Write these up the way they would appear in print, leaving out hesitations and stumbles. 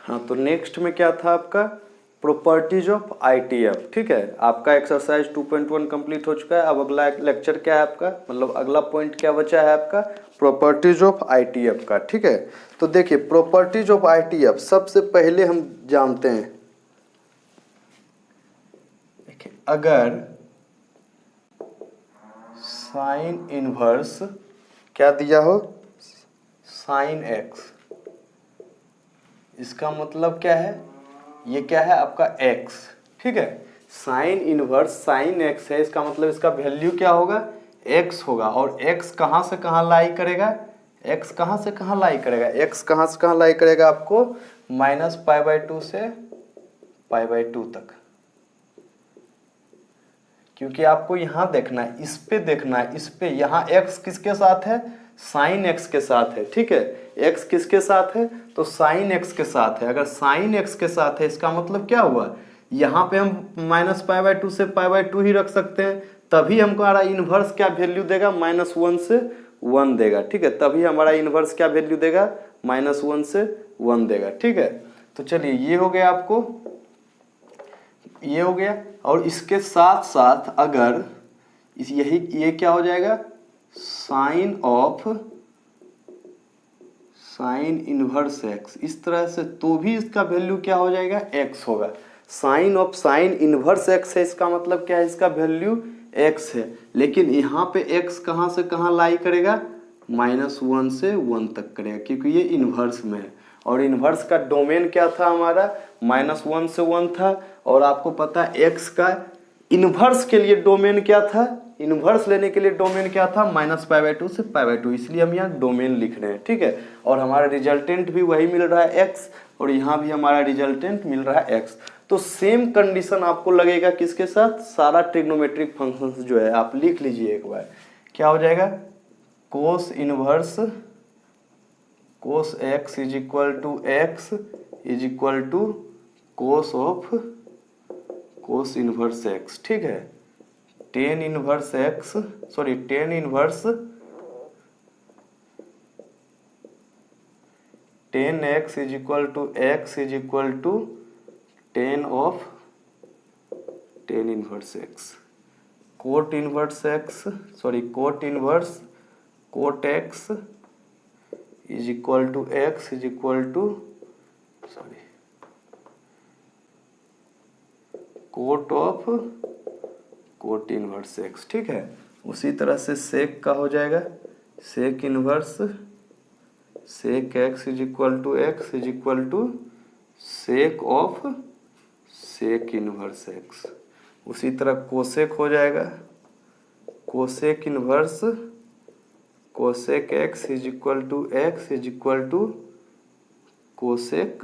हाँ, तो नेक्स्ट में क्या था आपका प्रॉपर्टीज ऑफ आईटीएफ। ठीक है, आपका एक्सरसाइज 2.1 कंप्लीट हो चुका है। अब अगला लेक्चर क्या है आपका, मतलब अगला पॉइंट क्या बचा है आपका, प्रॉपर्टीज ऑफ आईटीएफ का। ठीक है, तो देखिए प्रॉपर्टीज ऑफ आईटीएफ सबसे पहले हम जानते हैं, देखिए अगर साइन इनवर्स क्या दिया हो, साइन एक्स, इसका मतलब क्या है, ये क्या है आपका x। ठीक है, साइन इनवर्स साइन x है, इसका मतलब इसका वैल्यू क्या होगा, x होगा। और x कहाँ से कहाँ लाई करेगा, x कहाँ से कहाँ लाई करेगा, x कहाँ से कहाँ लाई करेगा आपको -π/2 से π/2 तक। क्योंकि आपको यहाँ देखना है, इस पे देखना है, इस पे, यहाँ x किसके साथ है, साइन x के साथ है। ठीक है, x किसके साथ है, तो साइन x के साथ है। अगर साइन x के साथ है इसका मतलब क्या हुआ, यहाँ पे हम -π/2 से π/2 ही रख सकते हैं, तभी हमारा इन्वर्स क्या वैल्यू देगा, -1 से 1 देगा। ठीक है, तभी हमारा इन्वर्स क्या वैल्यू देगा, -1 से 1 देगा। ठीक है, तो चलिए ये हो गया आपको, ये हो गया। और इसके साथ साथ अगर यही ये क्या हो जाएगा, sine of sine inverse x, इस तरह से, तो भी इसका वैल्यू क्या हो जाएगा, एक्स होगा। Sine of sine inverse x है, इसका मतलब क्या है, इसका वैल्यू एक्स है। लेकिन यहाँ पे एक्स कहाँ से कहाँ लाई करेगा, -1 से 1 तक करेगा, क्योंकि ये इनवर्स में है। और इनवर्स का डोमेन क्या था हमारा, -1 से 1 था। और आपको पता है एक्स का इनवर्स के लिए डोमेन क्या था, इनवर्स लेने के लिए डोमेन क्या था, -π/2 से π/2, इसलिए हम यहाँ डोमेन लिख रहे हैं। ठीक है, और हमारा रिजल्टेंट भी वही मिल रहा है x, और यहाँ भी हमारा रिजल्टेंट मिल रहा है x। तो सेम कंडीशन आपको लगेगा किसके साथ, सारा ट्रिग्नोमेट्रिक फंक्शंस जो है आप लिख लीजिए एक बार, क्या हो जाएगा, cos inverse cos x is equal to x is equal to cos of cos inverse x। ठीक है, tan inverse x, sorry tan inverse tan x is equal to x is equal to tan of tan inverse x। Cot inverse x, sorry cot inverse cot x is equal to x is equal to, sorry cot of cot inverse x। ठीक है, उसी तरह से सेक का हो जाएगा, sec inverse sec x is equal to x is equal to sec of sec inverse x। उसी तरह कोसेक हो जाएगा, cosec inverse cosec x is equal to x is equal to cosec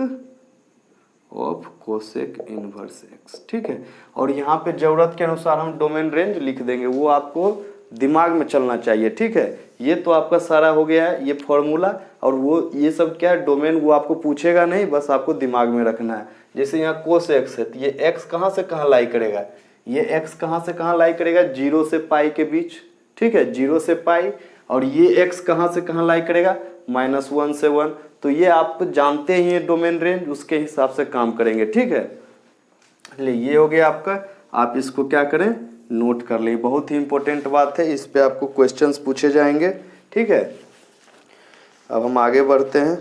of cosec inverse x। ठीक है, और यहाँ पे जरूरत के अनुसार हम डोमेन रेंज लिख देंगे, वो आपको दिमाग में चलना चाहिए। ठीक है, ये तो आपका सारा हो गया है ये फॉर्मूला, और वो ये सब क्या है डोमेन, वो आपको पूछेगा नहीं, बस आपको दिमाग में रखना है। जैसे यहाँ कोस एक्स है, तो ये एक्स कहाँ से कहाँ लाई करेगा, ये एक्स कहाँ से कहाँ लाई करेगा, 0 से पाई के बीच। ठीक है, 0 से पाई। और ये एक्स कहाँ से कहाँ लाई करेगा, -1 से 1। तो ये आप जानते ही हैं डोमेन रेंज, उसके हिसाब से काम करेंगे। ठीक है, चलिए ये हो गया आपका, आप इसको क्या करें, नोट कर लें, बहुत ही इंपॉर्टेंट बात है, इस पे आपको क्वेश्चंस पूछे जाएंगे। ठीक है, अब हम आगे बढ़ते हैं।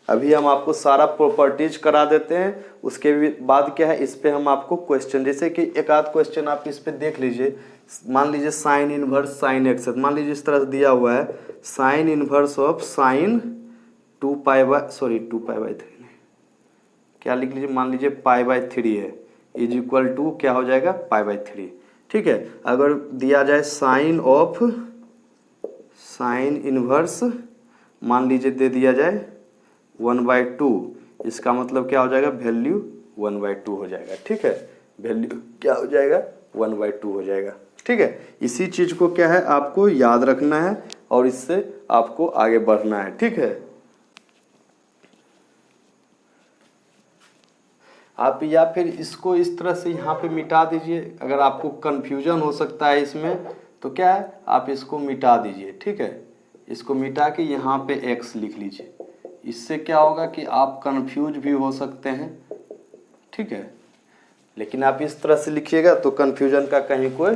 अभी हम आपको सारा प्रॉपर्टीज करा देते हैं, उसके बाद क्या है, इस पे हम आपको क्वेश्चन, जैसे कि एक आध क्वेश्चन आप इस पे देख लीजिए। मान लीजिए साइन इनवर्स साइन एक्स, मान लीजिए इस तरह से दिया हुआ है, साइन इनवर्स ऑफ साइन 2π/3 क्या लिख लीजिए, मान लीजिए π/3 है, इज इक्वल टू क्या हो जाएगा, π/3। ठीक है, अगर दिया जाए साइन ऑफ साइन इनवर्स, मान लीजिए दे दिया जाए 1/2, इसका मतलब क्या हो जाएगा, वैल्यू 1/2 हो जाएगा। ठीक है, वैल्यू क्या हो जाएगा, 1/2 हो जाएगा। ठीक है, इसी चीज को क्या है आपको याद रखना है, और इससे आपको आगे बढ़ना है। ठीक है, आप या फिर इसको इस तरह से यहाँ पे मिटा दीजिए, अगर आपको कन्फ्यूजन हो सकता है इसमें, तो क्या है आप इसको मिटा दीजिए। ठीक है, इसको मिटा के यहाँ पे x लिख लीजिए, इससे क्या होगा कि आप कंफ्यूज भी हो सकते हैं, ठीक है। लेकिन आप इस तरह से लिखिएगा तो कंफ्यूजन का कहीं कोई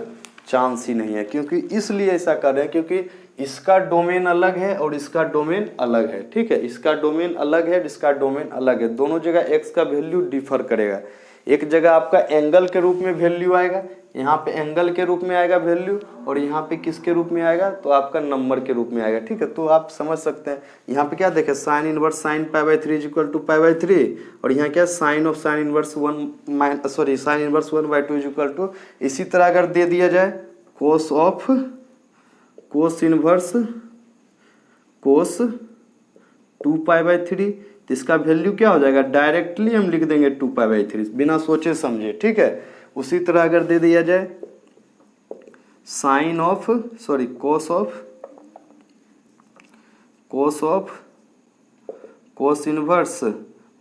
चांस ही नहीं है, क्योंकि इसलिए ऐसा कर रहे हैं क्योंकि इसका डोमेन अलग है और इसका डोमेन अलग है, ठीक है। इसका डोमेन अलग है, इसका डोमेन अलग है, दोनों जगह एक्स का वैल्यू डिफर करेगा। एक जगह आपका एंगल के रूप में वैल्यू आएगा, यहाँ पे एंगल के रूप में आएगा वैल्यू, और यहाँ पे किसके रूप में आएगा, तो आपका नंबर के रूप में आएगा, ठीक है। तो आप समझ सकते हैं यहाँ पे क्या देखें, sine inverse sine π/3 is equal to π/3, और यहाँ क्या sine of sine inverse sine inverse 1/2 is equal to, इसी तरह अगर दे दिया जाए कोस ऑफ कोस इनवर्स कोस 2π/3, तो इसका वैल्यू क्या हो जाएगा, डायरेक्टली हम लिख देंगे 2π/3 बिना सोचे समझे, ठीक है। उसी तरह अगर दे दिया जाए साइन ऑफ कोस इनवर्स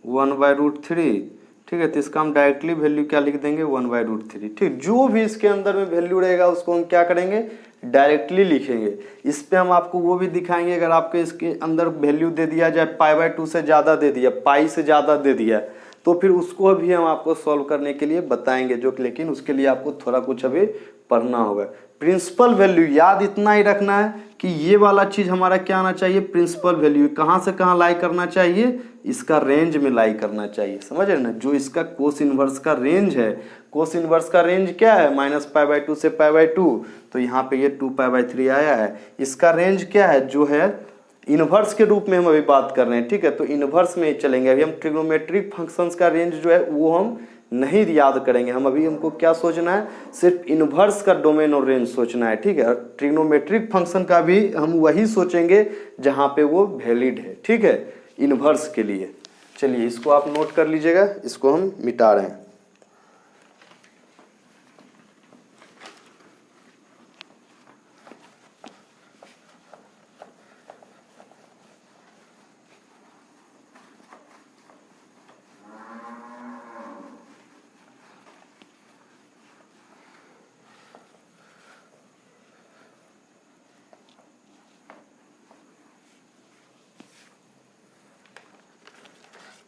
1/√3, ठीक है। तो इसका हम डायरेक्टली वैल्यू क्या लिख देंगे, 1/√3, ठीक। जो भी इसके अंदर में वैल्यू रहेगा उसको हम क्या करेंगे, डायरेक्टली लिखेंगे। इस पे हम आपको वो भी दिखाएंगे, अगर आपके इसके अंदर वैल्यू दे दिया जाए π/2 से ज़्यादा दे दिया, पाई से ज़्यादा दे दिया, तो फिर उसको भी हम आपको सॉल्व करने के लिए बताएंगे, जो कि लेकिन उसके लिए आपको थोड़ा कुछ अभी पढ़ना होगा। प्रिंसिपल वैल्यू याद इतना ही रखना है कि ये वाला चीज़ हमारा क्या आना चाहिए, प्रिंसिपल वैल्यू कहाँ से कहाँ लाई करना चाहिए, इसका रेंज में लाई करना चाहिए, समझ रहे ना। जो इसका कोस इनवर्स का रेंज है, कोस इनवर्स का रेंज क्या है, -π/2 से π/2, तो यहाँ पे ये 2π/3 आया है। इसका रेंज क्या है, जो है इनवर्स के रूप में हम अभी बात कर रहे हैं, ठीक है। तो इनवर्स में ही चलेंगे अभी हम। ट्रिग्नोमेट्रिक फंक्शंस का रेंज जो है वो हम नहीं याद करेंगे, हम अभी हमको क्या सोचना है, सिर्फ इनवर्स का डोमेन और रेंज सोचना है, ठीक है। ट्रिग्नोमेट्रिक फंक्शन का भी हम वही सोचेंगे जहाँ पे वो वैलिड है, ठीक है, इनवर्स के लिए। चलिए इसको आप नोट कर लीजिएगा, इसको हम मिटा रहे हैं।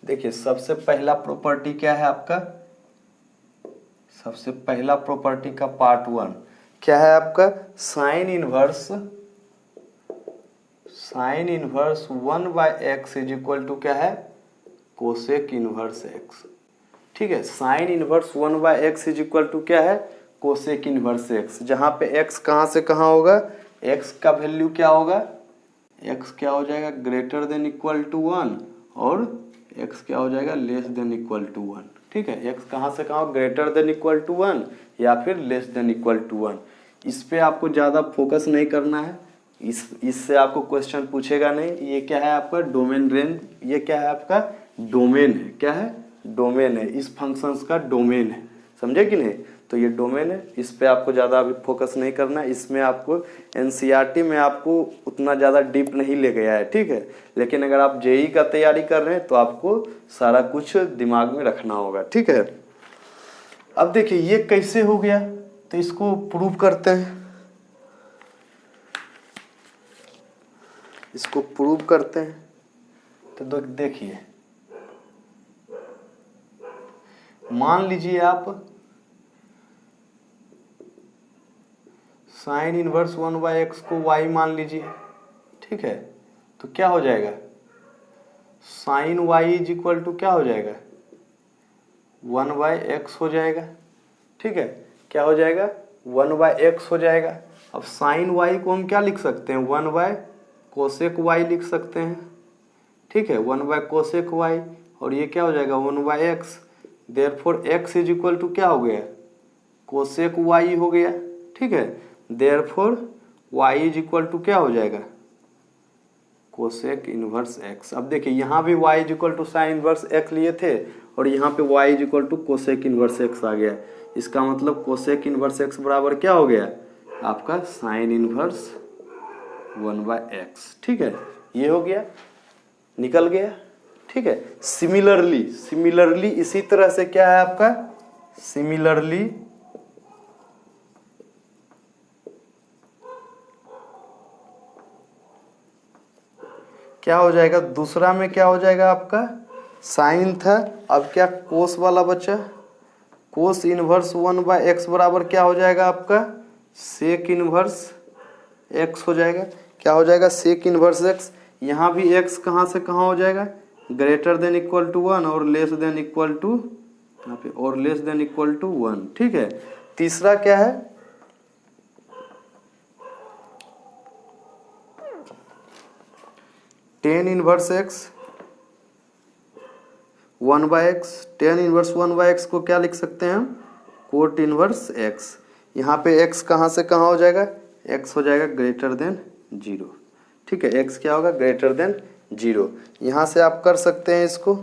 देखिए सबसे पहला प्रॉपर्टी क्या है आपका, सबसे पहला प्रॉपर्टी का पार्ट 1 क्या है आपका, sine inverse 1/x is equal to क्या है, कोसेक इनवर्स x, ठीक है। Sine inverse 1/x is equal to क्या है, कोसेक इनवर्स x, जहाँ पे x कहाँ से कहाँ होगा, x का वैल्यू क्या होगा, x क्या हो जाएगा, ग्रेटर देन इक्वल टू 1, और x क्या हो जाएगा, लेस देन इक्वल टू 1, ठीक है। x कहाँ से कहाँ, ग्रेटर देन इक्वल टू 1 या फिर लेस देन इक्वल टू 1। इस पे आपको ज़्यादा फोकस नहीं करना है, इससे आपको क्वेश्चन पूछेगा नहीं। ये क्या है आपका डोमेन रेंज, ये क्या है आपका डोमेन है, क्या है डोमेन है, इस फंक्शंस का डोमेन है, समझे कि नहीं। तो ये डोमेन है, इस पे आपको ज़्यादा अभी फोकस नहीं करना है। इसमें आपको एनसीईआरटी में आपको उतना ज़्यादा डीप नहीं ले गया है, ठीक है। लेकिन अगर आप जेईई का तैयारी कर रहे हैं तो आपको सारा कुछ दिमाग में रखना होगा, ठीक है। अब देखिए ये कैसे हो गया, तो इसको प्रूव करते हैं, इसको प्रूव करते हैं। तो देखिए मान लीजिए आप साइन इनवर्स 1/x को y मान लीजिए, ठीक है। तो क्या हो जाएगा, sine y is equal to क्या हो जाएगा, 1/x हो जाएगा, ठीक है। क्या हो जाएगा, 1/x हो जाएगा। अब साइन y को हम क्या लिख सकते हैं, 1/कोसेक y लिख सकते हैं, ठीक है, 1/कोसेक y, और ये क्या हो जाएगा 1/x। Therefore x is equal to क्या हो गया, कोसेक y हो गया, ठीक है। Therefore y is equal to क्या हो जाएगा, कोसेक इनवर्स x। अब देखिए यहाँ भी y is equal to sine inverse x लिए थे, और यहाँ पे y is equal to cosec inverse x आ गया। इसका मतलब कोसेक इनवर्स x बराबर क्या हो गया, आपका साइन इनवर्स 1/x, ठीक है। ये हो गया, निकल गया, ठीक है। सिमिलरली इसी तरह से क्या है आपका, सिमिलरली क्या हो जाएगा, दूसरा में क्या हो जाएगा आपका साइन था, अब क्या कोस वाला बचा, कोस इनवर्स 1/x बराबर क्या हो जाएगा आपका सेक इनवर्स x हो जाएगा। क्या हो जाएगा सेक इनवर्स x। यहाँ भी x कहाँ से कहाँ हो जाएगा, ग्रेटर देन इक्वल टू 1 और लेस देन इक्वल टू, यहाँ पे और लेस देन इक्वल टू 1। ठीक है, तीसरा क्या है, tan inverse x 1/x। Tan inverse 1/x को क्या लिख सकते हैं हम, कोट इनवर्स x। यहाँ पे x कहाँ से कहाँ हो जाएगा, x हो जाएगा ग्रेटर देन 0। ठीक है, x क्या होगा ग्रेटर देन 0। यहाँ से आप कर सकते हैं इसको,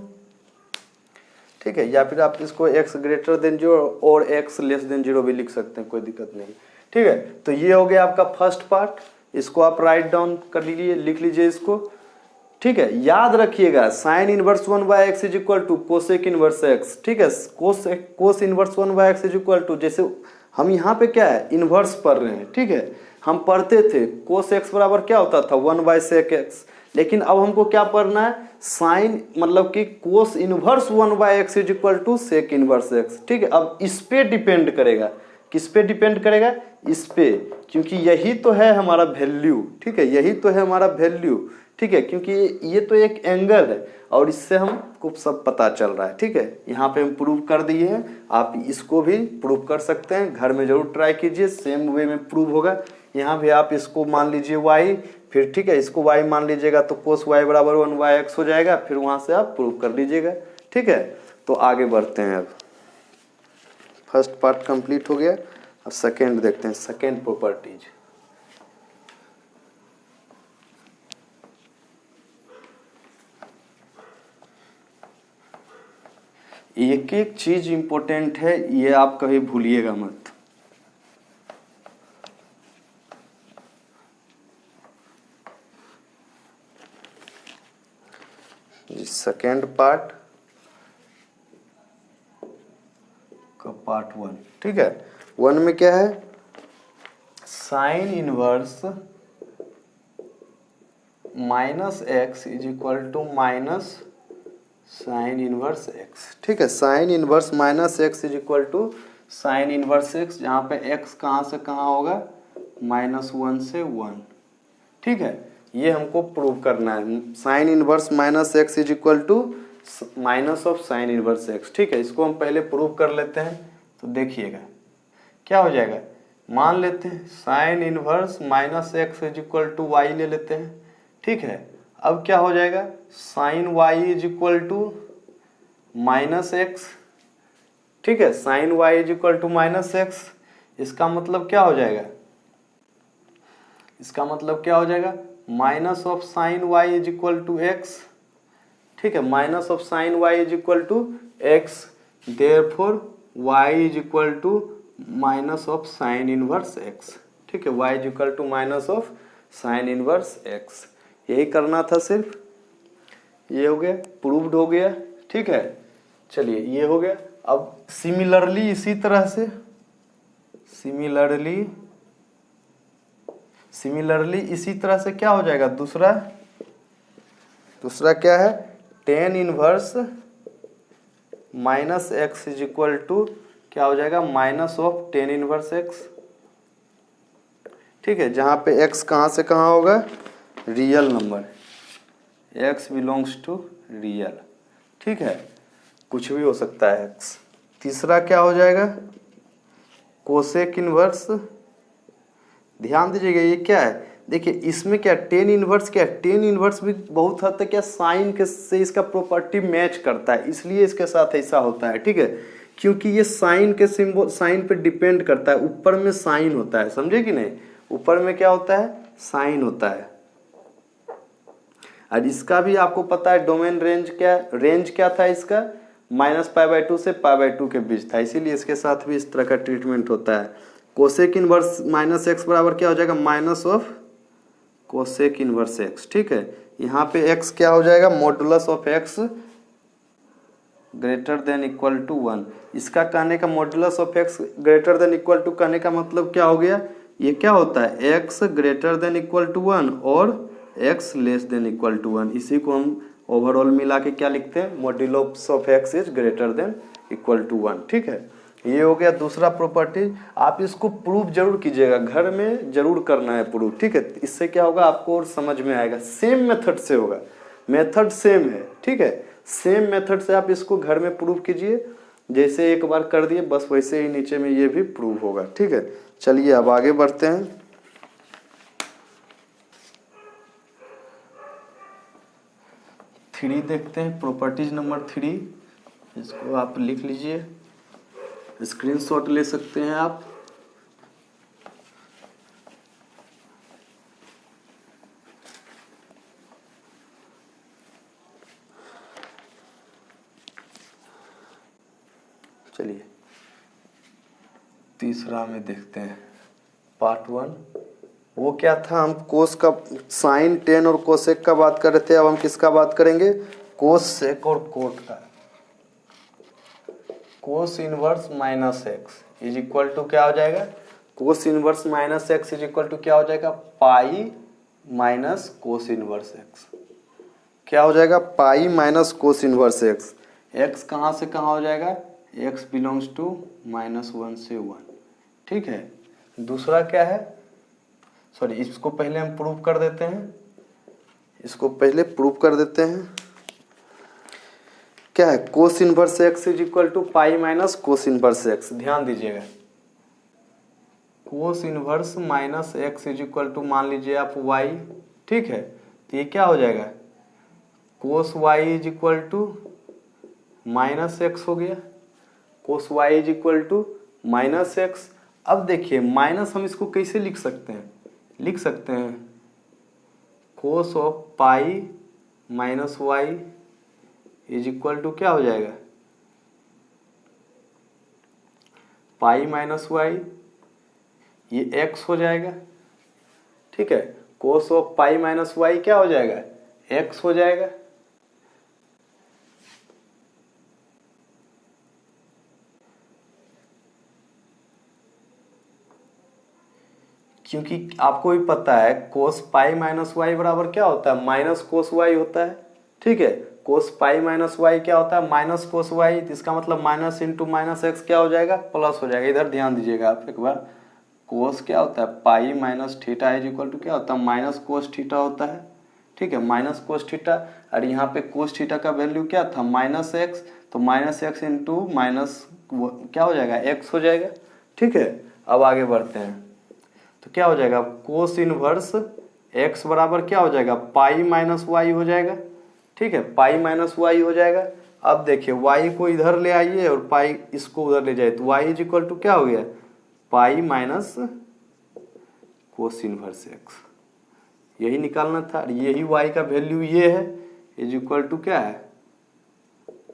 ठीक है, या फिर आप इसको x ग्रेटर देन 0 और x लेस देन 0 भी लिख सकते हैं, कोई दिक्कत नहीं। ठीक है, तो ये हो गया आपका फर्स्ट पार्ट, इसको आप राइट डाउन कर लीजिए, लिख लीजिए इसको। ठीक है, याद रखिएगा sine inverse 1/x is equal to cosec inverse x। ठीक है, cos inverse 1/x is equal to, जैसे हम यहाँ पे क्या है इनवर्स पढ़ रहे हैं। ठीक है, हम पढ़ते थे कोस x बराबर क्या होता था 1/sec x, लेकिन अब हमको क्या पढ़ना है साइन, मतलब कि cos inverse 1/x is equal to sec inverse x। ठीक है, अब इस पे डिपेंड करेगा, किस पे डिपेंड करेगा, इस पे, क्योंकि यही तो है हमारा वैल्यू। ठीक है, यही तो है हमारा वैल्यू। ठीक है, क्योंकि ये तो एक एंगल है और इससे हमको सब पता चल रहा है। ठीक है, यहाँ पे हम प्रूव कर दिए हैं, आप इसको भी प्रूव कर सकते हैं, घर में जरूर ट्राई कीजिए, सेम वे में प्रूव होगा। यहाँ भी आप इसको मान लीजिए y, फिर ठीक है इसको y मान लीजिएगा तो कोस y बराबर 1/x हो जाएगा, फिर वहाँ से आप प्रूव कर लीजिएगा। ठीक है, तो आगे बढ़ते हैं। अब फर्स्ट पार्ट कंप्लीट हो गया, अब सेकेंड देखते हैं, सेकेंड प्रॉपर्टीज। एक एक चीज इंपॉर्टेंट है, ये आप कभी भूलिएगा मत। सेकेंड पार्ट का पार्ट 1। ठीक है, 1 में क्या है sine inverse -x is equal to minus sine inverse x। ठीक है, sine inverse -x is equal to sine inverse x, जहाँ पे x कहाँ से कहाँ होगा -1 से 1। ठीक है, ये हमको प्रूव करना है, sine inverse -x is equal to minus of sine inverse x। ठीक है, इसको हम पहले प्रूव कर लेते हैं, तो देखिएगा क्या हो जाएगा। मान लेते हैं sine inverse -x is equal to y ले लेते हैं। ठीक है, अब क्या हो जाएगा sine y is equal to -x। ठीक है, sine y is equal to -x, इसका मतलब क्या हो जाएगा, इसका मतलब क्या हो जाएगा minus of sine y is equal to x। ठीक है, minus of sine y is equal to x, therefore y is equal to minus of sine inverse x। ठीक है, y is equal to minus of sine inverse x। यही करना था सिर्फ, ये हो गया, प्रूव्ड हो गया। ठीक है, चलिए ये हो गया। अब सिमिलरली इसी तरह से सिमिलरली इसी तरह से क्या हो जाएगा, दूसरा क्या है tan inverse -x is equal to क्या हो जाएगा minus of tan inverse x। ठीक है, जहाँ पे x कहाँ से कहाँ होगा real number, x belongs to real. ठीक है, कुछ भी हो सकता है x। तीसरा क्या हो जाएगा कोसेक इनवर्स, ध्यान दीजिएगा ये क्या है, देखिए इसमें क्या टेन इनवर्स, क्या टेन इनवर्स भी बहुत हद तक क्या साइन के से इसका प्रॉपर्टी मैच करता है, इसलिए इसके साथ ऐसा होता है। ठीक है, क्योंकि ये साइन के सिंबल, साइन पे डिपेंड करता है, ऊपर में साइन होता है, समझे कि नहीं, ऊपर में क्या होता है साइन होता है। और इसका भी आपको पता है डोमेन रेंज क्या था इसका -π/2 से π/2 के बीच था, इसीलिए इसके साथ भी इस तरह का ट्रीटमेंट होता है। कोसेक इनवर्स -x बराबर क्या हो जाएगा minus of cosec inverse x। ठीक है, यहाँ पे x क्या हो जाएगा modulus of x greater than equal to 1। इसका कहने का modulus of x greater than equal to कहने का मतलब क्या हो गया, ये क्या होता है x greater than equal to 1 और x less than equal to 1। इसी को हम ओवरऑल मिला के क्या लिखते हैं, modulus of x is greater than equal to 1। ठीक है, ये हो गया दूसरा प्रॉपर्टी। आप इसको प्रूव जरूर कीजिएगा, घर में जरूर करना है प्रूव। ठीक है, इससे क्या होगा आपको और समझ में आएगा, सेम मेथड से होगा, मेथड सेम है। ठीक है, सेम मेथड से आप इसको घर में प्रूव कीजिए, जैसे एक बार कर दिए बस वैसे ही नीचे में ये भी प्रूव होगा। ठीक है, चलिए अब आगे बढ़ते हैं। थ्री देखते हैं, प्रॉपर्टीज नंबर 3, इसको आप लिख लीजिए, स्क्रीनशॉट ले सकते हैं आप। चलिए तीसरा में देखते हैं, पार्ट 1। वो क्या था, हम कोस का साइन टेन और कोसेक का बात कर रहे थे, अब हम किसका बात करेंगे, कोस सेक और कोट का। Cos inverse minus x is equal to क्या हो जाएगा, cos inverse minus x is equal to क्या हो जाएगा, pi minus cos inverse x. क्या हो जाएगा, pi minus cos inverse x. X कहाँ से कहाँ हो जाएगा, एक्स बिलोंग्स टू -1 से 1। ठीक है, दूसरा क्या है, सॉरी इसको पहले हम प्रूव कर देते हैं, इसको पहले प्रूव कर देते हैं। क्या है, cos inverse x is equal to pi minus cos inverse x. ध्यान दीजिएगा, cos inverse minus x is equal to मान लीजिए आप वाई। ठीक है, तो ये क्या हो जाएगा, cos y is equal to minus x हो गया, cos y is equal to minus x. अब देखिए माइनस हम इसको कैसे लिख सकते हैं, लिख सकते हैं cos of pi minus y is equal to क्या हो जाएगा, पाई माइनस वाई, ये एक्स हो जाएगा। ठीक है, cos of pi minus y क्या हो जाएगा, एक्स हो जाएगा। क्योंकि आपको भी पता है कोस पाई माइनस वाई बराबर क्या होता है, माइनस कोस वाई होता है। ठीक है, कोस पाई माइनस वाई क्या होता है, माइनस कोस वाई। इसका मतलब माइनस इंटू माइनस एक्स क्या हो जाएगा, प्लस हो जाएगा। इधर ध्यान दीजिएगा आप एक बार, कोस क्या होता है, pi minus theta is equal to क्या होता है, माइनस कोस थीटा होता है। ठीक है, माइनस कोस थीटा, और यहाँ पे कोस थीटा का वैल्यू क्या था, माइनस एक्स, तो माइनस एक्स इंटू माइनस क्या हो जाएगा, एक्स हो जाएगा। ठीक है, अब आगे बढ़ते हैं, तो क्या हो जाएगा, कोस इनवर्स एक्स बराबर क्या हो जाएगा, पाई माइनस वाई हो जाएगा। ठीक है, पाई माइनस वाई हो जाएगा। अब देखिए वाई को इधर ले आइए और पाई इसको उधर ले जाए, तो वाई इज इक्वल टू क्या हो गया, पाई माइनस कोस इनवर्स एक्स। यही निकालना था, यही वाई का वैल्यू ये है, इज इक्वल टू क्या है,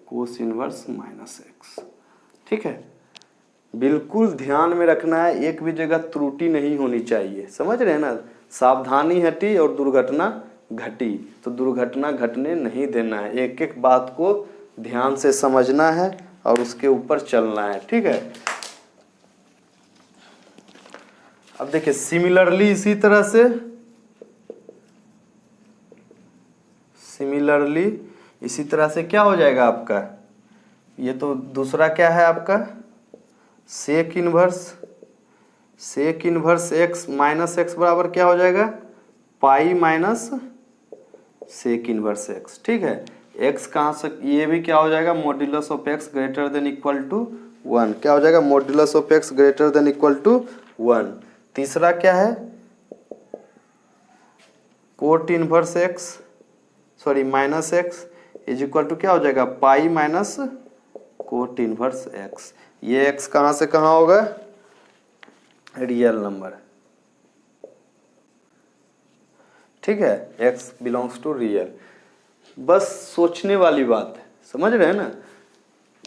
कोस इनवर्स माइनस एक्स। ठीक है, बिल्कुल ध्यान में रखना है, एक भी जगह त्रुटि नहीं होनी चाहिए, समझ रहे हैं ना। सावधानी हटी और दुर्घटना घटी, तो दुर्घटना घटने नहीं देना है। एक एक बात को ध्यान से समझना है और उसके ऊपर चलना है। ठीक है, अब देखिए सिमिलरली इसी तरह से, सिमिलरली इसी तरह से क्या हो जाएगा आपका, ये तो दूसरा क्या है आपका, sec inverse, sec inverse x minus x बराबर क्या हो जाएगा, pi minus sec inverse x. ठीक है, एक्स कहाँ से, ये भी क्या हो जाएगा, modulus of x greater than equal to 1। क्या हो जाएगा, modulus of x greater than equal to 1। तीसरा क्या है, cot inverse x, sorry minus x is equal to क्या हो जाएगा, pi minus cot inverse x. ये एक्स कहाँ से कहाँ होगा, रियल नंबर। ठीक है, एक्स बिलोंग्स टू रियल। बस सोचने वाली बात है, समझ रहे हैं ना।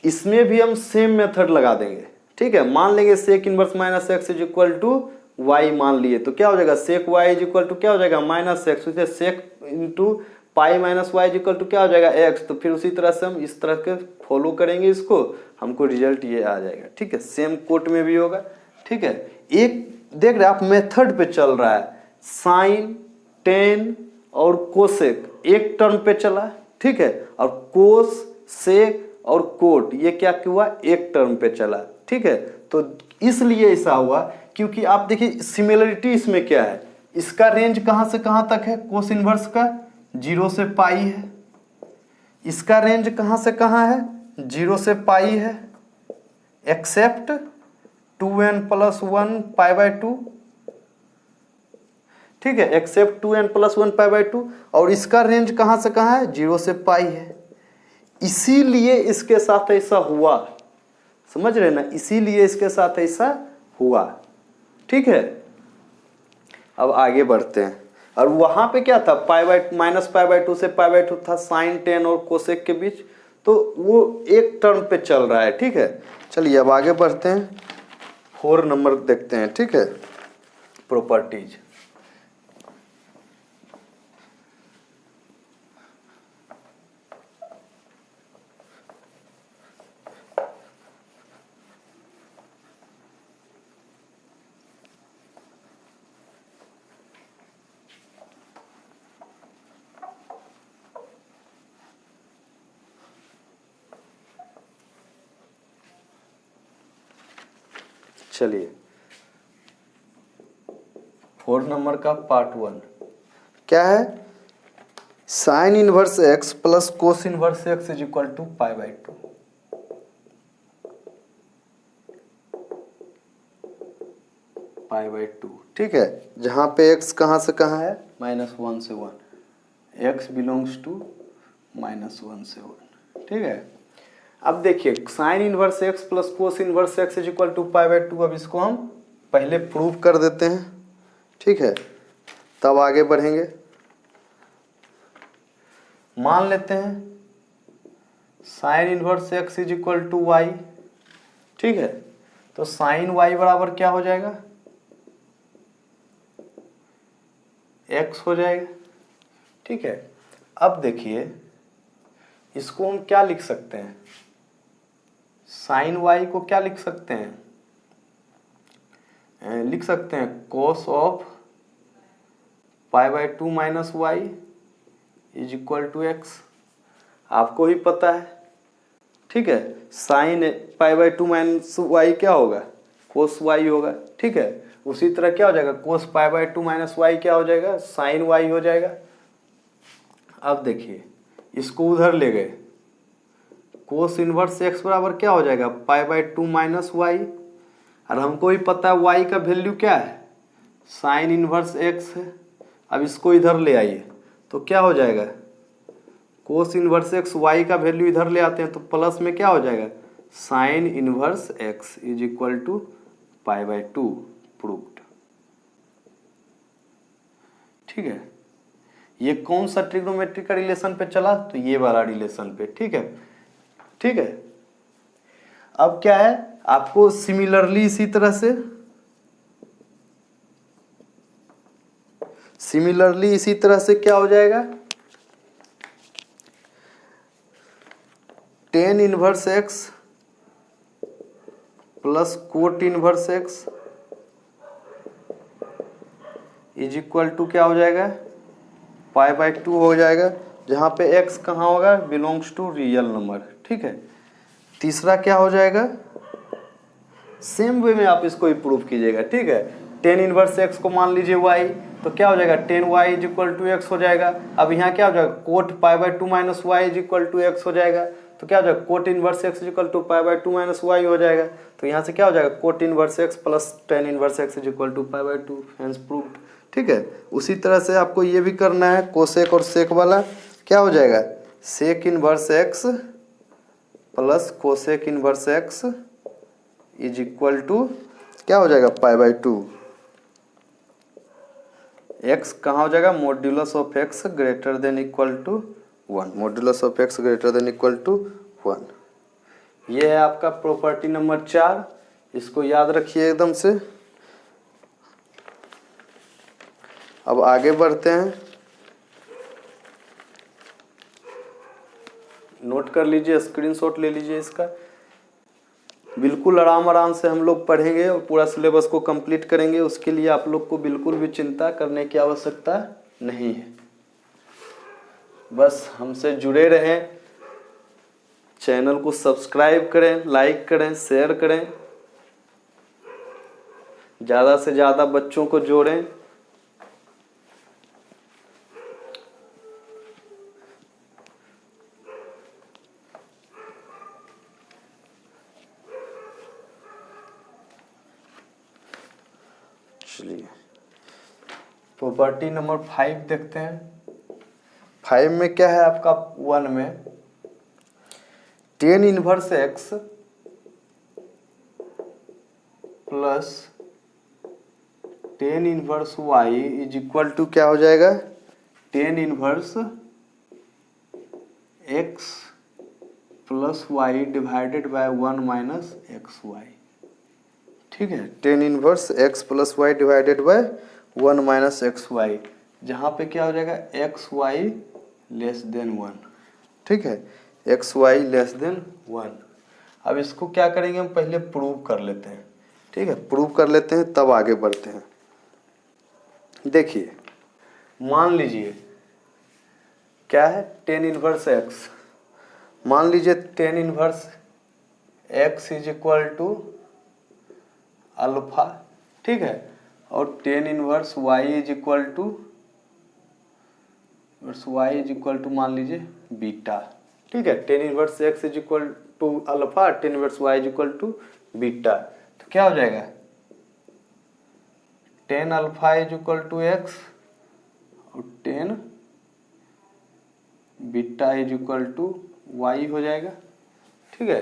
इसमें भी हम सेम मेथड लगा देंगे। ठीक है, मान लेंगे sec inverse minus x is equal to y मान लिए, तो क्या हो जाएगा, sec y is equal to क्या हो जाएगा, माइनस एक्स। उसे sec into pi minus y is equal to क्या हो जाएगा, एक्स। तो फिर उसी तरह से हम इस तरह के फॉलो करेंगे इसको, हमको रिजल्ट ये आ जाएगा। ठीक है, सेम कोट में भी होगा। ठीक है, एक देख रहे आप मेथड पे चल रहा है, साइन टेन और कोसेक एक टर्म पे चला, ठीक है, और कोस, सेक और कोट ये क्या हुआ, एक टर्म पे चला, ठीक है। तो इसलिए ऐसा हुआ क्योंकि आप देखिए सिमिलरिटी इसमें क्या है, इसका रेंज कहाँ से कहाँ तक है, कोस इनवर्स का 0 से पाई है, इसका रेंज कहाँ से कहाँ है, 0 से पाई है, एक्सेप्ट 2n+1 π/2, ठीक है, एक्सेप्ट 2n+1 π/2, और इसका रेंज कहाँ से कहाँ है, 0 से पाई है। इसीलिए इसके साथ ऐसा हुआ, समझ रहे ना, इसीलिए इसके साथ ऐसा हुआ, ठीक है। अब आगे बढ़ते हैं, और वहां पे क्या था, -π/2 से π/2 था साइन टेन और कोसेक के बीच, तो वो एक टर्म पे चल रहा है, ठीक है। चलिए अब आगे बढ़ते हैं, 4 नंबर देखते हैं, ठीक है, प्रॉपर्टीज। चलिए 4 नंबर का पार्ट 1 क्या है, sine inverse x plus cos inverse x is equal to π/2। π/2, ठीक है, जहां पे x कहां से कहां है, -1 से 1, x बिलोंग्स टू -1 से 1, ठीक है। अब देखिए sine inverse x plus cos inverse x is equal to π/2, अब इसको हम पहले प्रूव कर देते हैं, ठीक है, तब आगे बढ़ेंगे। मान लेते हैं sine inverse x is equal to y, ठीक है, तो साइन वाई बराबर क्या हो जाएगा, एक्स हो जाएगा, ठीक है। अब देखिए इसको हम क्या लिख सकते हैं, साइन वाई को क्या लिख सकते हैं, लिख सकते हैं cos of π/2 minus y is equal to x, आपको ही पता है, ठीक है। साइन π/2 माइनस वाई क्या होगा, कोस वाई होगा, ठीक है। उसी तरह क्या हो जाएगा, कोस π/2 माइनस वाई क्या हो जाएगा, साइन वाई हो जाएगा। अब देखिए इसको उधर ले गए, कोस इनवर्स एक्स बराबर क्या हो जाएगा, π/2 माइनस वाई, और हमको ही पता है वाई का वैल्यू क्या है, साइन इनवर्स एक्स है। अब इसको इधर ले आइए तो क्या हो जाएगा, कोस इनवर्स एक्स, वाई का वैल्यू इधर ले आते हैं तो प्लस में क्या हो जाएगा, sine inverse x is equal to π/2 proved, ठीक है। ये कौन सा ट्रिग्नोमेट्री का रिलेशन पे चला, तो ये वाला रिलेशन पे, ठीक है, ठीक है। अब क्या है, आपको सिमिलरली इसी तरह से क्या हो जाएगा, tan inverse x plus cot inverse x is equal to क्या हो जाएगा, π/2 हो जाएगा, जहां पे x कहाँ होगा, बिलोंग्स टू रियल नंबर, ठीक है। तीसरा क्या हो जाएगा, सेम वे में आप इसको ही प्रूव कीजिएगा, ठीक है। टेन इनवर्स एक्स को मान लीजिए y, तो क्या हो जाएगा, 10y is equal to x हो जाएगा। अब यहाँ क्या हो जाएगा, cot π/2 minus y is equal to x हो जाएगा, तो क्या हो जाएगा, cot inverse x is equal to π/2 minus y हो जाएगा। तो यहाँ से क्या हो जाएगा, cot inverse x plus tan inverse x is equal to π/2, hence proved, ठीक है। उसी तरह से आपको ये भी करना है, कोसेक और सेक वाला क्या हो जाएगा, sec inverse x plus cosec inverse x is equal to क्या हो जाएगा, π/2। एक्स कहाँ हो जाएगा, modulus of x greater than equal to 1, modulus of x greater than equal to 1। ये है आपका प्रॉपर्टी नंबर 4, इसको याद रखिए एकदम से। अब आगे बढ़ते हैं, नोट कर लीजिए, स्क्रीनशॉट ले लीजिए इसका, बिल्कुल आराम से हम लोग पढ़ेंगे और पूरा सिलेबस को कंप्लीट करेंगे। उसके लिए आप लोग को बिल्कुल भी चिंता करने की आवश्यकता नहीं है। बस हमसे जुड़े रहें, चैनल को सब्सक्राइब करें, लाइक करें, शेयर करें, ज़्यादा से ज़्यादा बच्चों को जोड़ें। चलिए प्रॉपर्टी नंबर 5 देखते हैं। 5 में क्या है आपका, 1 में tan inverse x plus tan inverse y is equal to क्या हो जाएगा, tan inverse x plus y divided by 1 minus x y. ठीक है, tan inverse x plus y divided by 1 minus x y, जहाँ पे क्या हो जाएगा एक्स वाई लेस देन 1। ठीक है, एक्स वाई लेस देन 1। अब इसको क्या करेंगे, हम पहले प्रूव कर लेते हैं। ठीक है, प्रूव कर लेते हैं तब आगे बढ़ते हैं। देखिए मान लीजिए क्या है, tan इनवर्स x, मान लीजिए tan inverse x is equal to alpha. ठीक है, और tan inverse y is equal to मान लीजिए बीटा। ठीक है, tan inverse x is equal to alpha, tan inverse y is equal to beta. तो क्या हो जाएगा, tan alpha is equal to x और tan beta is equal to y हो जाएगा। ठीक है,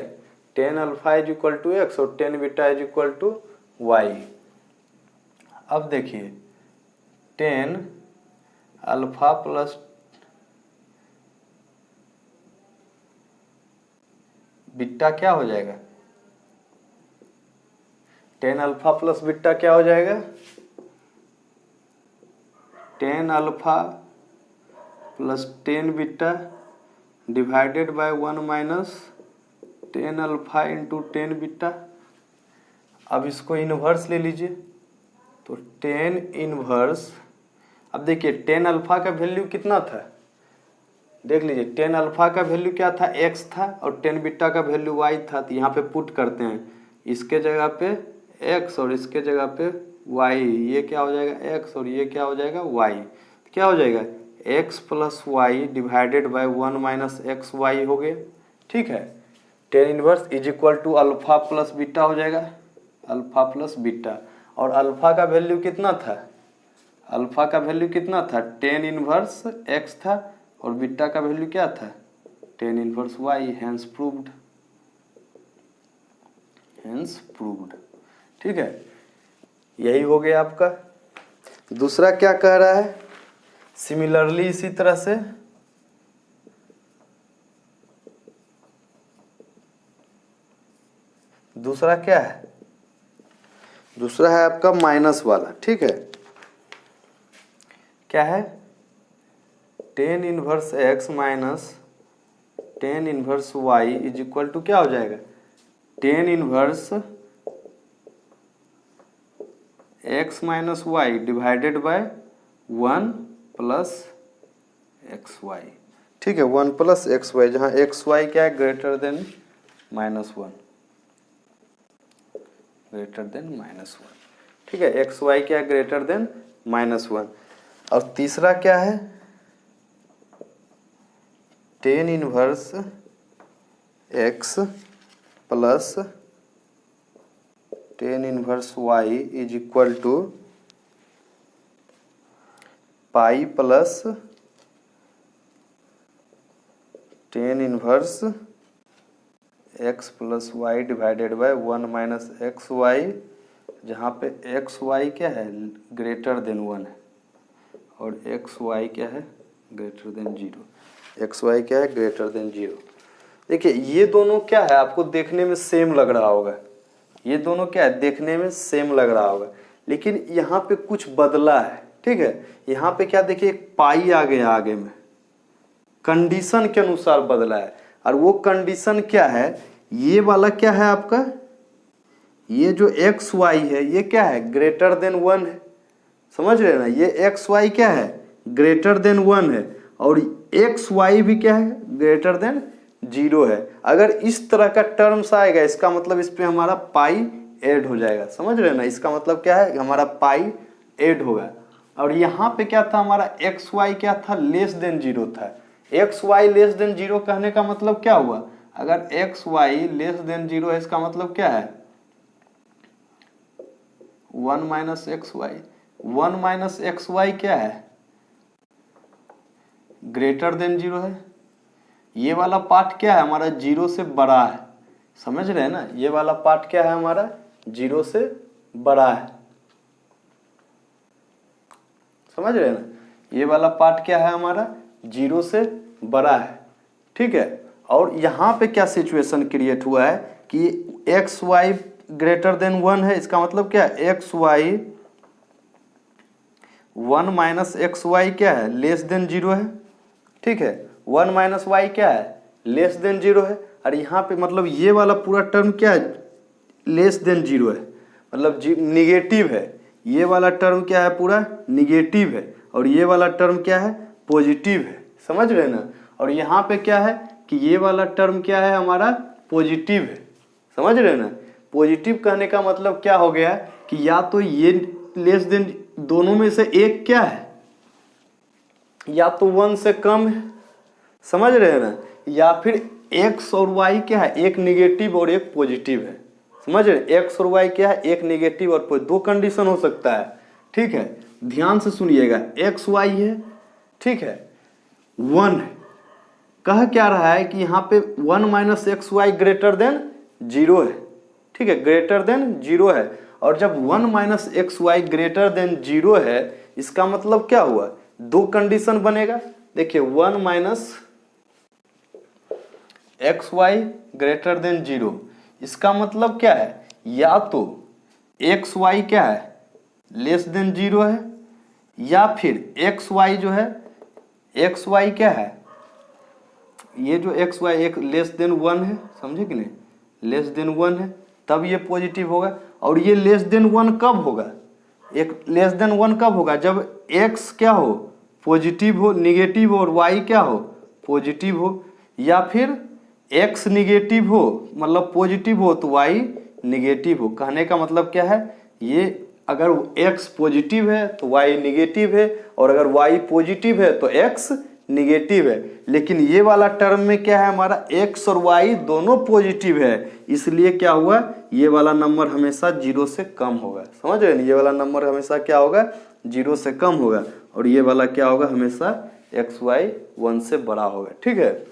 tan alpha is equal to x और tan beta is equal to y। अब देखिए tan अल्फा प्लस बीटा क्या हो जाएगा, tan अल्फा प्लस बीटा क्या हो जाएगा, tan alpha plus tan beta divided by 1 minus tan alpha into tan beta. अब इसको इन्वर्स ले लीजिए, तो tan इन्वर्स, अब देखिए tan अल्फा का वैल्यू कितना था, देख लीजिए tan अल्फा का वैल्यू क्या था, x था, और tan बीटा का वैल्यू y था। तो यहाँ पे पुट करते हैं, इसके जगह पे x और इसके जगह पे y, ये क्या हो जाएगा x और ये क्या हो जाएगा y। तो क्या हो जाएगा x plus y divided by 1 minus x y हो गया। ठीक है, tan inverse is equal to alpha plus beta हो जाएगा, अल्फा प्लस बीटा। और अल्फा का वैल्यू कितना था, अल्फा का वैल्यू कितना था, tan इनवर्स x था, और बीटा का वैल्यू क्या था, tan inverse y। Hence proved, hence proved. ठीक है, यही हो गया आपका। दूसरा क्या कह रहा है, सिमिलरली इसी तरह से दूसरा क्या है, दूसरा है आपका माइनस वाला। ठीक है, क्या है, tan inverse x minus tan inverse y is equal to क्या हो जाएगा, tan inverse x minus y divided by 1 plus x y. ठीक है, 1 प्लस एक्स वाई, जहाँ एक्स वाई क्या है, greater than minus 1, greater than minus 1। ठीक है, एक्स वाई क्या है, ग्रेटर देन माइनस 1। और तीसरा क्या है, tan inverse x plus tan inverse y is equal to pi plus tan inverse x plus y divided by 1 minus x y, जहाँ पे एक्स वाई क्या है, ग्रेटर देन 1 है, और एक्स वाई क्या है, ग्रेटर देन 0। एक्स वाई क्या है, ग्रेटर देन 0। देखिए ये दोनों क्या है, आपको देखने में सेम लग रहा होगा, ये दोनों क्या है, देखने में सेम लग रहा होगा, लेकिन यहाँ पे कुछ बदला है। ठीक है, यहाँ पे क्या देखिए, एक पाई आ गया आगे में, कंडीशन के अनुसार बदला है। और वो कंडीशन क्या है, ये वाला क्या है आपका, ये जो एक्स वाई है ये क्या है, ग्रेटर देन 1 है। समझ रहे हैं ना, ये एक्स वाई क्या है, ग्रेटर देन 1 है। और एक्स वाई भी क्या है, ग्रेटर देन 0 है। अगर इस तरह का टर्म्स आएगा इसका मतलब इस पे हमारा पाई ऐड हो जाएगा, समझ रहे हैं ना। इसका मतलब क्या है, हमारा पाई ऐड होगा। और यहाँ पे क्या था, हमारा एक्स वाई क्या था, लेस देन 0 था। एक्स वाई लेस देन 0 कहने का मतलब क्या हुआ, अगर एक्स वाई लेस देन 0 है इसका मतलब क्या है, 1 minus x y. 1 minus x y क्या है, ग्रेटर देन 0 है। ये वाला पार्ट क्या है हमारा, 0 से बड़ा है, समझ रहे हैं ना। ये वाला पार्ट क्या है हमारा, 0 से बड़ा है, समझ रहे हैं ना। ये वाला पार्ट क्या है हमारा, 0 से बड़ा है, ठीक है। और यहाँ पे क्या सिचुएशन क्रिएट हुआ है कि एक्स वाई ग्रेटर देन 1 है, इसका मतलब क्या है, x y 1 minus x y क्या है, लेस देन 0 है, ठीक है। 1 माइनस वाई क्या है, लेस देन 0 है। और यहाँ पे मतलब ये वाला पूरा टर्म क्या है, लेस देन 0 है, मतलब निगेटिव है। ये वाला टर्म क्या है, पूरा निगेटिव है। और ये वाला टर्म क्या है, पॉजिटिव है, समझ रहे हैं ना। और यहाँ पे क्या है कि ये वाला टर्म क्या है हमारा, पॉजिटिव है, समझ रहे हैं ना। पॉजिटिव कहने का मतलब क्या हो गया कि या तो ये लेस देन, दोनों में से एक क्या है, या तो 1 से कम है, समझ रहे हैं ना, या फिर एक्स और वाई क्या है, एक निगेटिव और एक पॉजिटिव है, समझ रहे। एक्स और वाई क्या है, एक निगेटिव और पॉजिटिव, दो कंडीशन हो सकता है, ठीक है। ध्यान से सुनिएगा, एक्स वाई है, ठीक है, 1 है। कह क्या रहा है कि यहाँ पे 1 minus x y greater than 0 है, ठीक है, ग्रेटर देन 0 है। और जब 1 minus x y greater than 0 है, इसका मतलब क्या हुआ, दो कंडीशन बनेगा। देखिए 1 minus x y greater than 0, इसका मतलब क्या है, या तो एक्स वाई क्या है, लेस देन 0 है, या फिर एक्स वाई जो है, एक्स वाई क्या है, ये जो एक्स वाई एक लेस देन 1 है, समझे कि नहीं, लेस देन 1 है, तब ये पॉजिटिव होगा। और ये लेस देन 1 कब होगा, एक लेस देन 1 कब होगा, जब एक्स क्या हो, पॉजिटिव हो, निगेटिव हो, और वाई क्या हो, पॉजिटिव हो। या फिर एक्स निगेटिव हो, मतलब पॉजिटिव हो, तो वाई निगेटिव हो। कहने का मतलब क्या है, ये अगर एक्स पॉजिटिव है तो वाई निगेटिव है, और अगर वाई पॉजिटिव है तो एक्स निगेटिव है। लेकिन ये वाला टर्म में क्या है हमारा, एक्स और वाई दोनों पॉजिटिव है, इसलिए क्या हुआ, ये वाला नंबर हमेशा 0 से कम होगा, समझ रहे हैं। ये वाला नंबर हमेशा क्या होगा, 0 से कम होगा। और ये वाला क्या होगा, हमेशा एक्स वाई 1 से बड़ा होगा, ठीक है।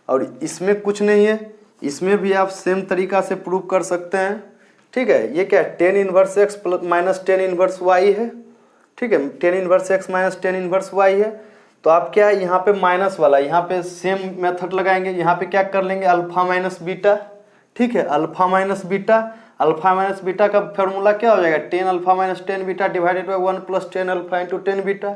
और इसमें कुछ नहीं है, इसमें भी आप सेम तरीका से प्रूव कर सकते हैं, ठीक है। ये क्या है, tan inverse x minus tan inverse y है, ठीक है, tan inverse x minus tan inverse y है। तो आप क्या है, यहाँ पे माइनस वाला, यहाँ पे सेम मेथड लगाएंगे, यहाँ पे क्या कर लेंगे, अल्फा माइनस बीटा, ठीक है, alpha minus beta. Alpha minus beta का फॉर्मूला क्या हो जाएगा, tan alpha minus tan beta divided by 1 plus tan alpha into tan beta,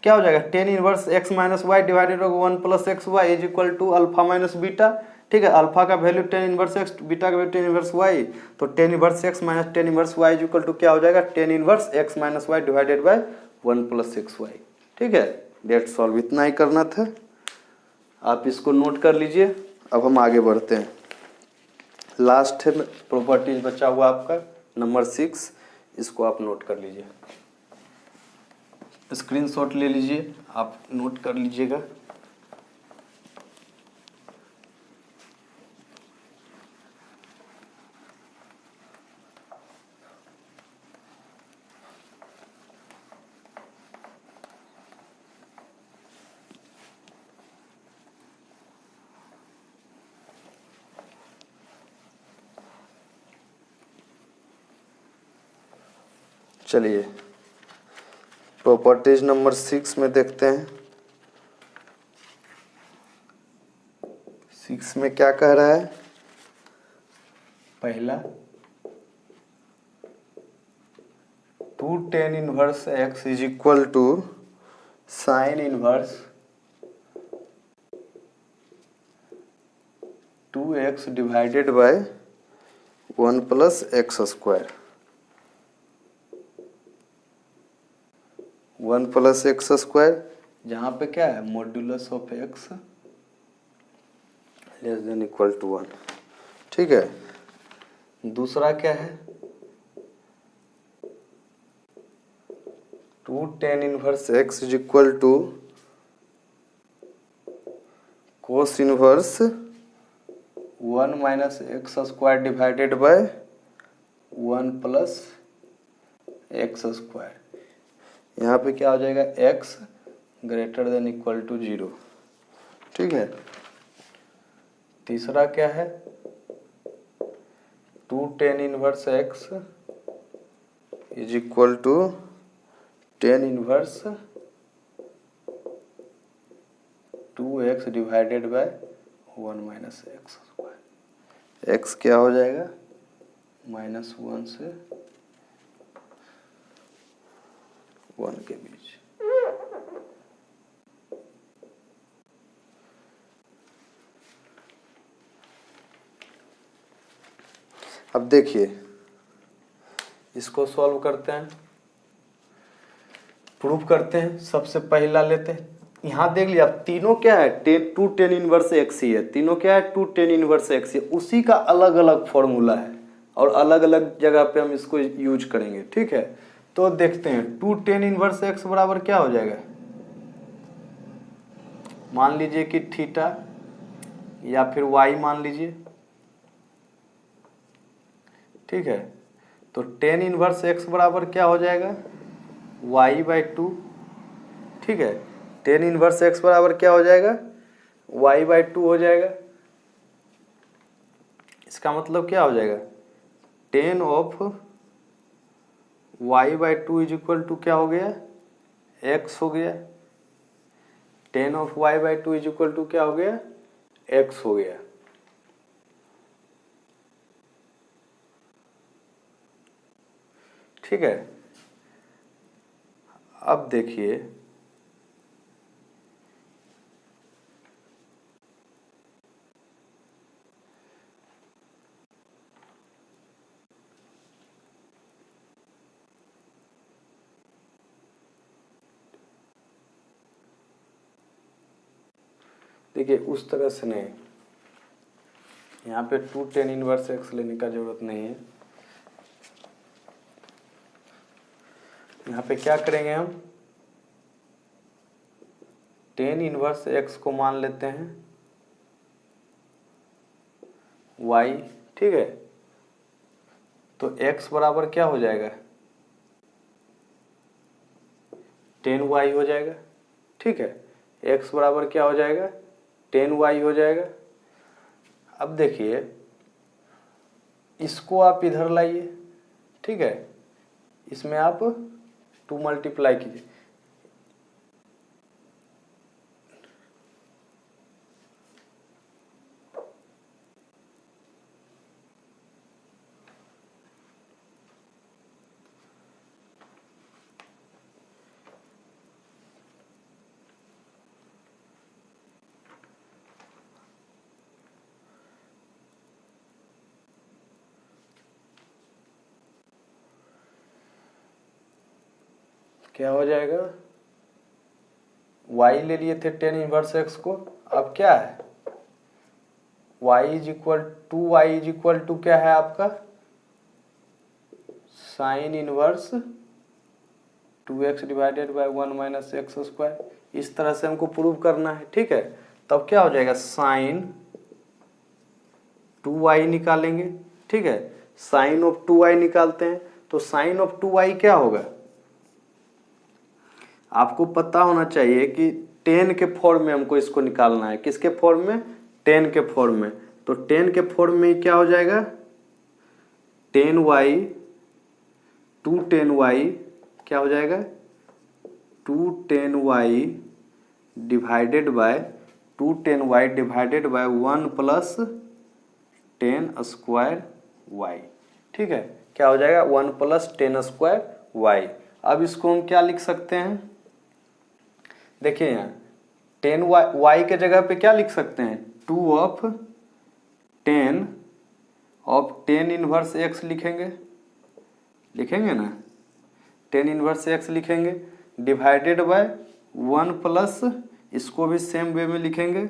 क्या हो जाएगा, tan inverse x minus y divided by 1 plus x y is equal to alpha minus beta, ठीक है। Alpha का value tan inverse x, beta का value tan inverse y, तो tan inverse x minus tan inverse Y is equal to क्या हो जाएगा, tan inverse x minus y divided by 1 plus x y, ठीक है। डेट सॉल्व, इतना ही करना था, आप इसको नोट कर लीजिए। अब हम आगे बढ़ते हैं, लास्ट है प्रॉपर्टीज बचा हुआ आपका नंबर 6, इसको आप नोट कर लीजिए, स्क्रीनशॉट ले लीजिए, आप नोट कर लीजिएगा। चलिए प्रॉपर्टीज नंबर 6 में देखते हैं, 6 में क्या कह रहा है, पहला 2 tan inverse x is equal to sine inverse 2x divided by 1 plus x square, 1 plus x square, जहाँ पे क्या है modulus of x less than equal to 1, ठीक है। दूसरा क्या है 2 tan inverse x is equal to cos inverse 1 minus x square divided by 1 plus x square. यहाँ पे क्या हो जाएगा x greater than equal to 0, ठीक है। तीसरा क्या है 2 tan inverse x is equal to tan inverse 2x divided by 1 minus x square. x क्या हो जाएगा -1 से 1 के बीच। अब देखिए इसको सॉल्व करते हैं, प्रूफ करते हैं। सबसे पहला लेते हैं, यहाँ देख लिया तीनों क्या है 2 tan इनवर्स एक्स ही है, तीनों क्या है 2 tan इनवर्स एक्स ही है, उसी का अलग अलग फॉर्मूला है और अलग अलग जगह पे हम इसको यूज करेंगे, ठीक है। तो देखते हैं 2 tan इनवर्स एक्स बराबर क्या हो जाएगा, मान लीजिए कि थीटा या फिर वाई मान लीजिए, ठीक है। तो tan इनवर्स एक्स बराबर क्या हो जाएगा y/2, ठीक है। tan इनवर्स एक्स बराबर क्या हो जाएगा y/2 हो जाएगा। इसका मतलब क्या हो जाएगा tan of y/2 is equal to क्या हो गया x हो गया। tan of y/2 is equal to क्या हो गया x हो गया। ठीक है। अब देखिए उस तरह से नहीं, यहाँ पे 2 tan इनवर्स एक्स लेने का जरूरत नहीं है। यहाँ पे क्या करेंगे हम tan इनवर्स एक्स को मान लेते हैं y, ठीक है। तो x बराबर क्या हो जाएगा tan y हो जाएगा, ठीक है। x बराबर क्या हो जाएगा tan y हो जाएगा। अब देखिए इसको आप इधर लाइए, ठीक है। इसमें आप 2 मल्टीप्लाई कीजिए, क्या हो जाएगा y ले लिए थे tan इनवर्स x को, अब क्या है y इज इक्वल टू क्या है आपका sine inverse 2x divided by 1 minus x square. इस तरह से हमको प्रूव करना है, ठीक है। तब क्या हो जाएगा साइन 2y निकालेंगे, ठीक है। साइन ऑफ 2y निकालते हैं तो साइन ऑफ 2y क्या होगा आपको पता होना चाहिए कि 10 के फॉर्म में हमको इसको निकालना है। किसके फॉर्म में 10 के फॉर्म में। तो 10 के फॉर्म में क्या हो जाएगा 10y 2 10y क्या हो जाएगा 2 10y divided by 2 10y divided by 1 plus 10 square y, ठीक है। क्या हो जाएगा 1 प्लस 10 स्क्वायर y। अब इसको हम क्या लिख सकते हैं देखिए यहाँ 10y के जगह पे क्या लिख सकते हैं 2 ऑफ 10 इनवर्स x लिखेंगे ना 10 इनवर्स x लिखेंगे डिवाइडेड बाय 1 प्लस, इसको भी सेम वे में लिखेंगे,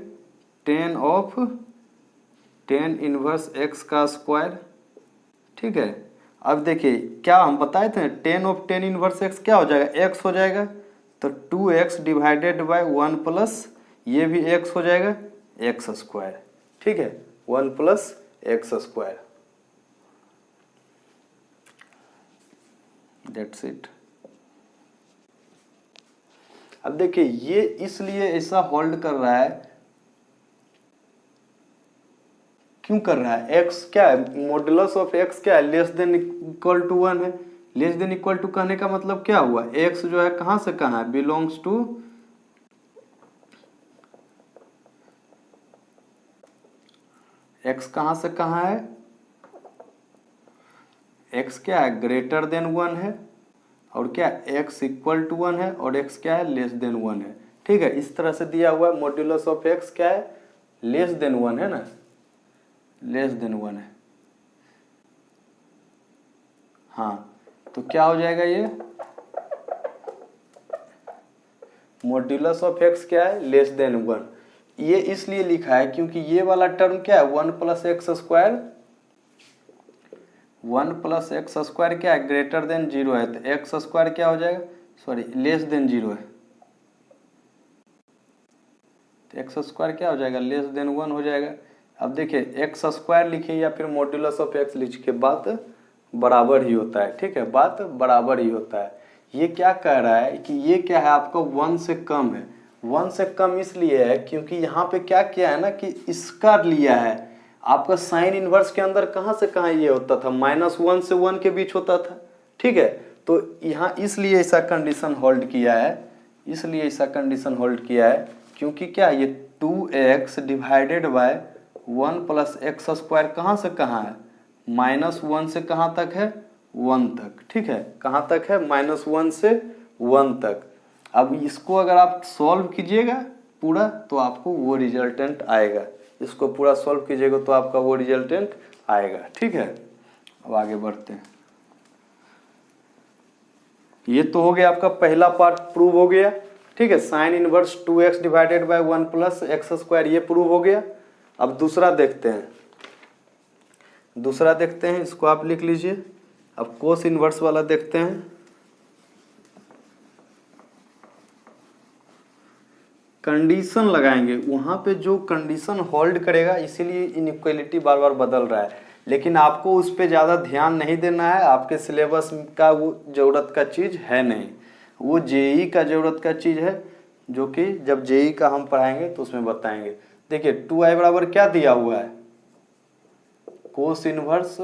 टेन इनवर्स एक्स का स्क्वायर। ठीक है, अब देखिए क्या हम बताए थे, टेन इनवर्स एक्स क्या हो जाएगा, एक्स हो जाएगा, तो 2x डिवाइडेड बाय 1 प्लस ये भी x हो जाएगा, एक्स स्क्वायर। ठीक है, 1 plus x square, that's it. अब देखिए ये इसलिए ऐसा होल्ड कर रहा है, क्यों कर रहा है, x क्या है, मॉडुलस ऑफ x क्या है, लेस देन इक्वल टू 1 है। लेस देन इक्वल टू कहने का मतलब क्या हुआ, x जो है कहां से कहां है, बिलोंग्स टू, x कहां से कहां है, x क्या है, ग्रेटर देन 1 है, और क्या x इक्वल टू 1 है, और x क्या है, लेस देन 1 है। ठीक है, इस तरह से दिया हुआ है, मॉड्यूलस ऑफ x क्या है, लेस देन 1 है ना, लेस देन 1 है। हाँ, तो क्या हो जाएगा ये, मॉड्यूलस ऑफ x क्या है, लेस देन 1। ये इसलिए लिखा है क्योंकि ये वाला टर्म क्या है, 1 plus x square, 1 plus x square क्या है, ग्रेटर देन 0 है, तो एक्स स्क्वायर क्या हो जाएगा, सॉरी लेस देन 0 है, तो एक्स स्क्वायर क्या हो जाएगा, लेस देन 1 हो जाएगा। अब देखिए एक्स स्क्वायर लिखिए या फिर मॉड्यूलस ऑफ एक्स लिखिए, बात बराबर ही होता है। ठीक है, बात बराबर ही होता है। ये क्या कह रहा है कि ये क्या है, आपका 1 से कम है। 1 से कम इसलिए है क्योंकि यहाँ पे क्या किया है ना कि इसका लिया है, आपका साइन इनवर्स के अंदर कहाँ से कहाँ ये होता था, -1 से 1 के बीच होता था। ठीक है, तो यहाँ इसलिए ऐसा कंडीशन होल्ड किया है, इसलिए ऐसा कंडीशन होल्ड किया है क्योंकि क्या ये 2x divided by 1 plus x square कहाँ से कहाँ है, -1 से कहाँ तक है, 1 तक। ठीक है, कहाँ तक है, -1 से 1 तक। अब इसको अगर आप सॉल्व कीजिएगा पूरा तो आपको वो रिजल्टेंट आएगा, इसको पूरा सॉल्व कीजिएगा तो आपका वो रिजल्टेंट आएगा। ठीक है, अब आगे बढ़ते हैं। ये तो हो गया आपका पहला पार्ट, प्रूव हो गया। ठीक है, sine inverse 2x divided by 1 plus x square ये प्रूव हो गया। अब दूसरा देखते हैं, दूसरा देखते हैं, इसको आप लिख लीजिए। अब कोस इनवर्स वाला देखते हैं। कंडीशन लगाएंगे, वहां पे जो कंडीशन होल्ड करेगा, इसीलिए इनइक्वालिटी बार बार बदल रहा है, लेकिन आपको उस पर ज़्यादा ध्यान नहीं देना है, आपके सिलेबस का वो ज़रूरत का चीज़ है नहीं, वो जेई का ज़रूरत का चीज़ है, जो कि जब जेई का हम पढ़ाएंगे तो उसमें बताएंगे। देखिए 2i बराबर क्या दिया हुआ है, cos inverse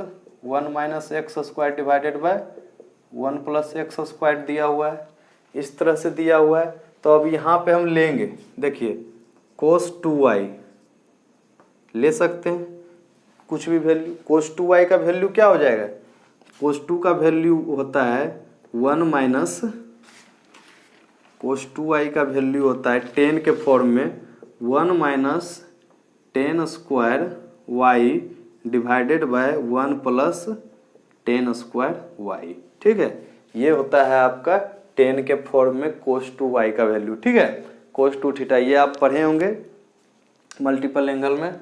1 minus x square divided by 1 plus x square दिया हुआ है, इस तरह से दिया हुआ है। तो अब यहाँ पे हम लेंगे, देखिए कोस 2y ले सकते हैं, कुछ भी वैल्यू, कोस 2y का वैल्यू क्या हो जाएगा, कोस 2 का वैल्यू होता है 1 माइनस, कोस 2y का वैल्यू होता है 10 के फॉर्म में 1 minus 10 square y divided by 1 plus 10 square y। ठीक है, ये होता है आपका 10 के फॉर्म में कोस 2y का वैल्यू। ठीक है, कोस 2 थीटा ये आप पढ़े होंगे मल्टीपल एंगल में।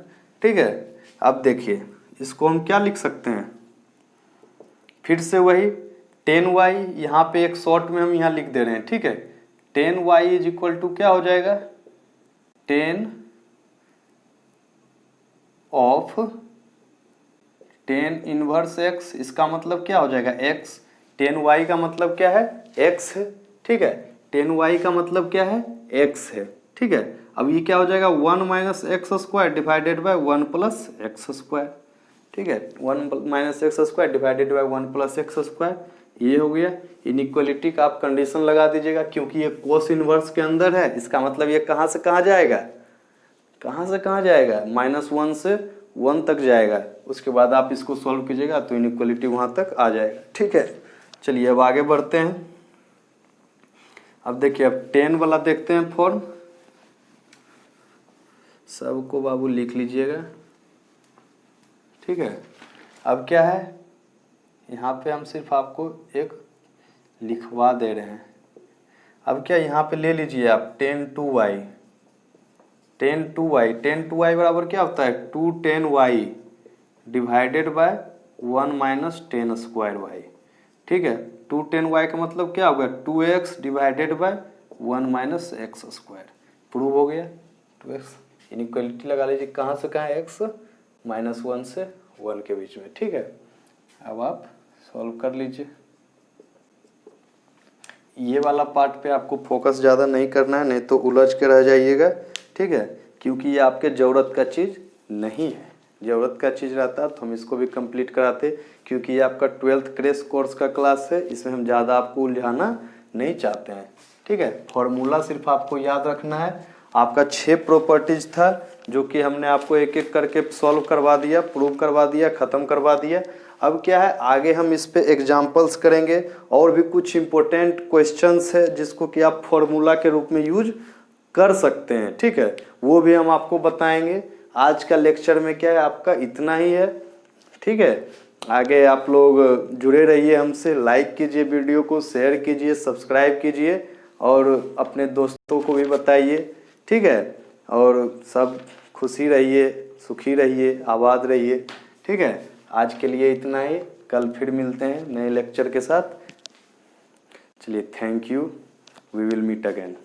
ठीक है, अब देखिए इसको हम क्या लिख सकते हैं, फिर से वही 10y, यहाँ पे एक शॉर्ट में हम यहाँ लिख दे रहे हैं। ठीक है, 10y इज इक्वल टू क्या हो जाएगा, 10 ऑफ 10 इनवर्स x, इसका मतलब क्या हो जाएगा x, 10y का मतलब क्या है, x है। ठीक है, 10y का मतलब क्या है, x है। ठीक है, अब ये क्या हो जाएगा, 1 minus x square divided by 1 plus x square. ठीक है, 1 minus x square divided by 1 plus x square, ये हो गया। इनइक्वालिटी का आप कंडीशन लगा दीजिएगा, क्योंकि ये कोस इनवर्स के अंदर है, इसका मतलब ये कहाँ से कहाँ जाएगा, कहाँ से कहाँ जाएगा, -1 से 1 तक जाएगा। उसके बाद आप इसको सॉल्व कीजिएगा तो इनइक्वालिटी वहाँ तक आ जाएगा। ठीक है, चलिए अब आगे बढ़ते हैं। अब देखिए अब 10 वाला देखते हैं फॉर्म, सबको बाबू लिख लीजिएगा। ठीक है, अब क्या है, यहाँ पे हम सिर्फ आपको एक लिखवा दे रहे हैं। अब क्या यहाँ पे ले लीजिए आप 10 टू वाई बराबर क्या होता है 210y divided by 1 minus 10 square y. ठीक है, 210y का मतलब क्या होगा 2x divided by 1 minus x square. Prove हो गया 2x। इनइक्वालिटी लगा लीजिए, कहाँ से कहाँ x -1 से 1 के बीच में। ठीक है, अब आप सॉल्व कर लीजिए। ये वाला पार्ट पे आपको फोकस ज़्यादा नहीं करना है, नहीं तो उलझ के रह जाइएगा। ठीक है, क्योंकि ये आपके ज़रूरत का चीज़ नहीं है। ज़रूरत का चीज़ रहता तो हम इसको भी कंप्लीट कराते, क्योंकि ये आपका 12th क्रैश कोर्स का क्लास है, इसमें हम ज़्यादा आपको उलझाना नहीं चाहते हैं। ठीक है, फॉर्मूला सिर्फ आपको याद रखना है। आपका 6 प्रॉपर्टीज था जो कि हमने आपको एक एक करके सॉल्व करवा दिया, प्रूव करवा दिया, ख़त्म करवा दिया। अब क्या है, आगे हम इस पे एग्जाम्पल्स करेंगे और भी कुछ इम्पोर्टेंट क्वेश्चंस है जिसको कि आप फॉर्मूला के रूप में यूज कर सकते हैं। ठीक है, वो भी हम आपको बताएंगे। आज का लेक्चर में क्या है आपका इतना ही है। ठीक है, आगे आप लोग जुड़े रहिए हमसे, लाइक कीजिए, वीडियो को शेयर कीजिए, सब्सक्राइब कीजिए और अपने दोस्तों को भी बताइए। ठीक है, और सब खुशी रहिए, सुखी रहिए, आबाद रहिए। ठीक है, आज के लिए इतना ही, कल फिर मिलते हैं नए लेक्चर के साथ। चलिए, thank you, we will meet again.